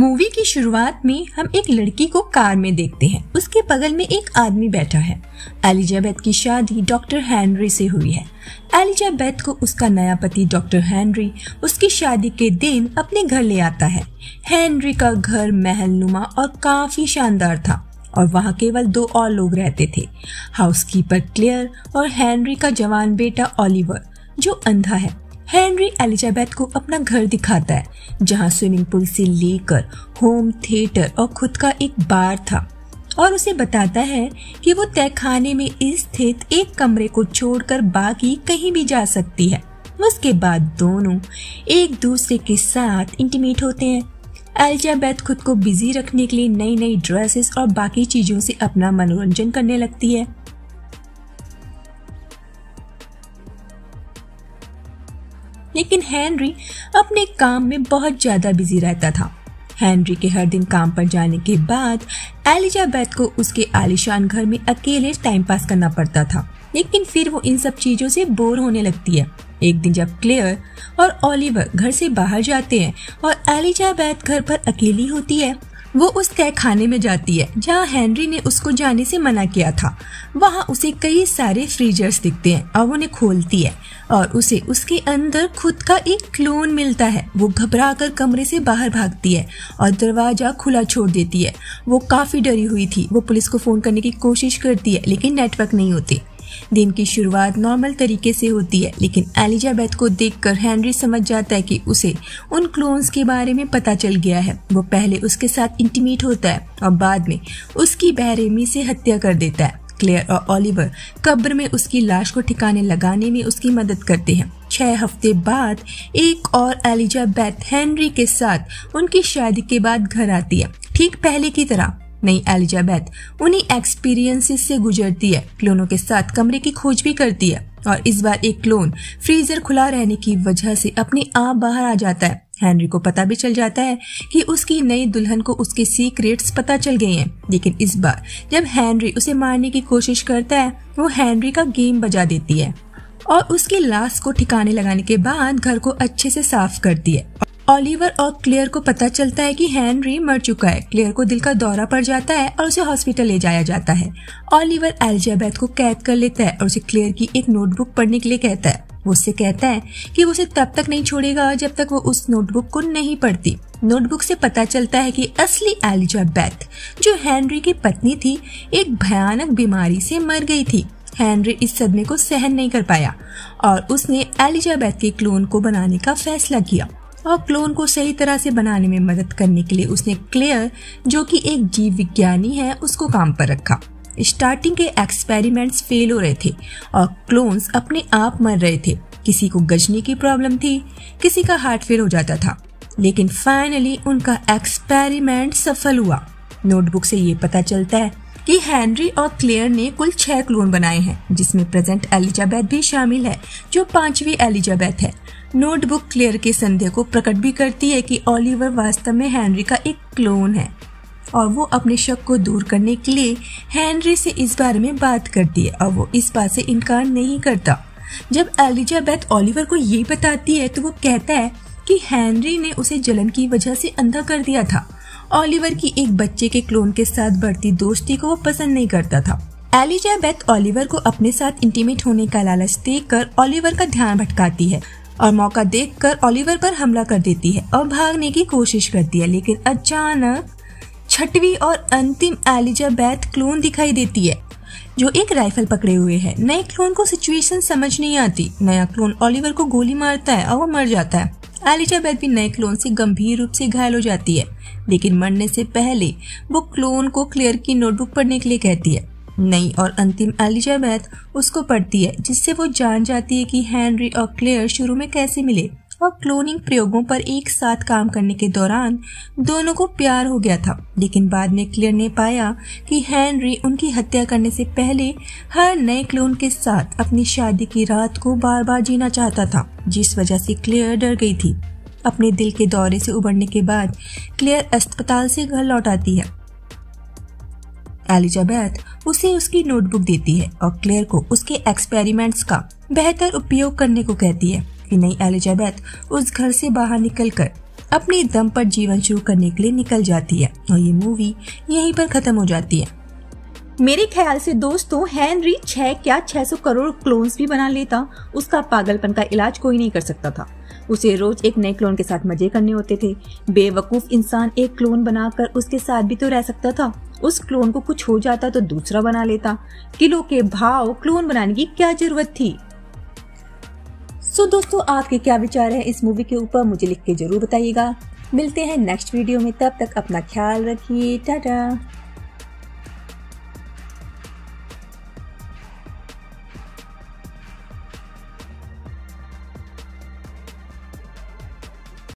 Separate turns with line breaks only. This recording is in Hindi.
मूवी की शुरुआत में हम एक लड़की को कार में देखते हैं। उसके बगल में एक आदमी बैठा है। एलिजाबेथ की शादी डॉक्टर हेनरी से हुई है। एलिजाबेथ को उसका नया पति डॉक्टर हेनरी उसकी शादी के दिन अपने घर ले आता है। हेनरी का घर महलनुमा और काफी शानदार था और वहाँ केवल 2 और लोग रहते थे, हाउसकीपर क्लेयर और हेनरी का जवान बेटा ओलिवर जो अंधा है। हेनरी एलिजाबेथ को अपना घर दिखाता है जहाँ स्विमिंग पूल से लेकर होम थिएटर और खुद का एक बार था और उसे बताता है कि वो तहखाने में स्थित एक कमरे को छोड़कर बाकी कहीं भी जा सकती है। उसके बाद दोनों एक दूसरे के साथ इंटीमेट होते हैं। एलिजाबेथ खुद को बिजी रखने के लिए नई नई ड्रेसेस और बाकी चीजों से अपना मनोरंजन करने लगती है। लेकिन हेनरी अपने काम में बहुत ज्यादा बिजी रहता था। हेनरी के हर दिन काम पर जाने के बाद एलिजाबेथ को उसके आलीशान घर में अकेले टाइम पास करना पड़ता था, लेकिन फिर वो इन सब चीजों से बोर होने लगती है। एक दिन जब क्लेयर और ओलिवर घर से बाहर जाते हैं और एलिजाबेथ घर पर अकेली होती है, वो उस तहखाने में जाती है जहाँ हेनरी ने उसको जाने से मना किया था। वहाँ उसे कई सारे फ्रीजर्स दिखते हैं और वो उन्हें खोलती है और उसे उसके अंदर खुद का एक क्लोन मिलता है। वो घबराकर कमरे से बाहर भागती है और दरवाजा खुला छोड़ देती है। वो काफी डरी हुई थी। वो पुलिस को फोन करने की कोशिश करती है लेकिन नेटवर्क नहीं होते। दिन की शुरुआत नॉर्मल तरीके से होती है, लेकिन एलिजाबेथ को देखकर हेनरी समझ जाता है कि उसे उन क्लोन्स के बारे में पता चल गया है। वो पहले उसके साथ इंटीमेट होता है और बाद में उसकी बेरहमी से हत्या कर देता है। क्लेयर और ओलिवर कब्र में उसकी लाश को ठिकाने लगाने में उसकी मदद करते हैं। 6 हफ्ते बाद एक और एलिजाबेथ हेनरी के साथ उनकी शादी के बाद घर आती है। ठीक पहले की तरह नई एलिजाबेथ उन्हीं एक्सपीरियंसेस से गुजरती है। क्लोनों के साथ कमरे की खोज भी करती है और इस बार एक क्लोन फ्रीजर खुला रहने की वजह से अपने आप बाहर आ जाता है। हेनरी को पता भी चल जाता है कि उसकी नई दुल्हन को उसके सीक्रेट्स पता चल गए हैं, लेकिन इस बार जब हेनरी उसे मारने की कोशिश करता है, वो हेनरी का गेम बजा देती है और उसकी लाश को ठिकाने लगाने के बाद घर को अच्छे से साफ करती है। ओलिवर और क्लेयर को पता चलता है कि हेनरी मर चुका है। क्लेयर को दिल का दौरा पड़ जाता है और उसे हॉस्पिटल ले जाया जाता है। ओलिवर एलिजाबेथ को कैद कर लेता है और उसे क्लेयर की एक नोटबुक पढ़ने के लिए कहता है। वो उससे कहता है कि वो उसे तब तक नहीं छोड़ेगा जब तक वो उस नोटबुक को नहीं पढ़ती। नोटबुक से पता चलता है कि असली एलिजाबेथ जो हेनरी की पत्नी थी, एक भयानक बीमारी से मर गई थी। हेनरी इस सदमे को सहन नहीं कर पाया और उसने एलिजाबेथ के क्लोन को बनाने का फैसला किया और क्लोन को सही तरह से बनाने में मदद करने के लिए उसने क्लेयर जो कि एक जीव विज्ञानी है उसको काम पर रखा। स्टार्टिंग के एक्सपेरिमेंट्स फेल हो रहे थे और क्लोन्स अपने आप मर रहे थे। किसी को गजनी की प्रॉब्लम थी, किसी का हार्ट फेल हो जाता था, लेकिन फाइनली उनका एक्सपेरिमेंट सफल हुआ। नोटबुक से ये पता चलता है कि हेनरी और क्लेयर ने कुल 6 क्लोन बनाए हैं, जिसमें प्रेजेंट एलिजाबेथ भी शामिल है जो 5वीं एलिजाबेथ है। नोटबुक क्लेयर के संदेह को प्रकट भी करती है कि ओलिवर वास्तव में हेनरी का एक क्लोन है और वो अपने शक को दूर करने के लिए हेनरी से इस बारे में बात करती है और वो इस बात से इनकार नहीं करता। जब एलिजाबेथ ओलिवर को ये बताती है तो वो कहता है कि हेनरी ने उसे जलन की वजह से अंधा कर दिया था। ओलिवर की एक बच्चे के क्लोन के साथ बढ़ती दोस्ती को वो पसंद नहीं करता था। एलिजाबेथ ओलिवर को अपने साथ इंटीमेट होने का लालच देकर ओलिवर का ध्यान भटकाती है और मौका देखकर ओलिवर पर हमला कर देती है और भागने की कोशिश करती है, लेकिन अचानक 6वीं और अंतिम एलिजाबेथ क्लोन दिखाई देती है जो एक राइफल पकड़े हुए है। नए क्लोन को सिचुएशन समझ नहीं आती। नया क्लोन ओलिवर को गोली मारता है और वो मर जाता है। एलिजाबेथ भी नए क्लोन से गंभीर रूप से घायल हो जाती है, लेकिन मरने से पहले वो क्लोन को क्लेयर की नोटबुक पढ़ने के लिए कहती है। नई और अंतिम एलिजाबेथ उसको पढ़ती है, जिससे वो जान जाती है कि हेनरी और क्लेयर शुरू में कैसे मिले और क्लोनिंग प्रयोगों पर एक साथ काम करने के दौरान दोनों को प्यार हो गया था। लेकिन बाद में क्लेयर ने पाया कि हेनरी उनकी हत्या करने से पहले हर नए क्लोन के साथ अपनी शादी की रात को बार बार जीना चाहता था, जिस वजह से क्लेयर डर गई थी। अपने दिल के दौरे से उबरने के बाद क्लेयर अस्पताल से घर लौट आती है। एलिजाबेथ उसे उसकी नोटबुक देती है और क्लेयर को उसके एक्सपेरिमेंट्स का बेहतर उपयोग करने को कहती है कि नई एलिजाबेथ उस घर से बाहर निकलकर अपने दम पर जीवन शुरू करने के लिए निकल जाती है और ये मूवी यहीं पर खत्म हो जाती है। मेरे ख्याल से दोस्तों हेनरी 600 करोड़ क्लोन्स भी बना लेता, उसका पागलपन का इलाज कोई नहीं कर सकता था। उसे रोज एक नए क्लोन के साथ मजे करने होते थे। बेवकूफ इंसान एक क्लोन बनाकर उसके साथ भी तो रह सकता था। उस क्लोन को कुछ हो जाता तो दूसरा बना लेता। किलो के भाव क्लोन बनाने की क्या जरूरत थी। सो दोस्तों आपके क्या विचार है इस मूवी के ऊपर, मुझे लिख के जरूर बताइएगा। मिलते हैं नेक्स्ट वीडियो में, तब तक अपना ख्याल रखिए। टाटा।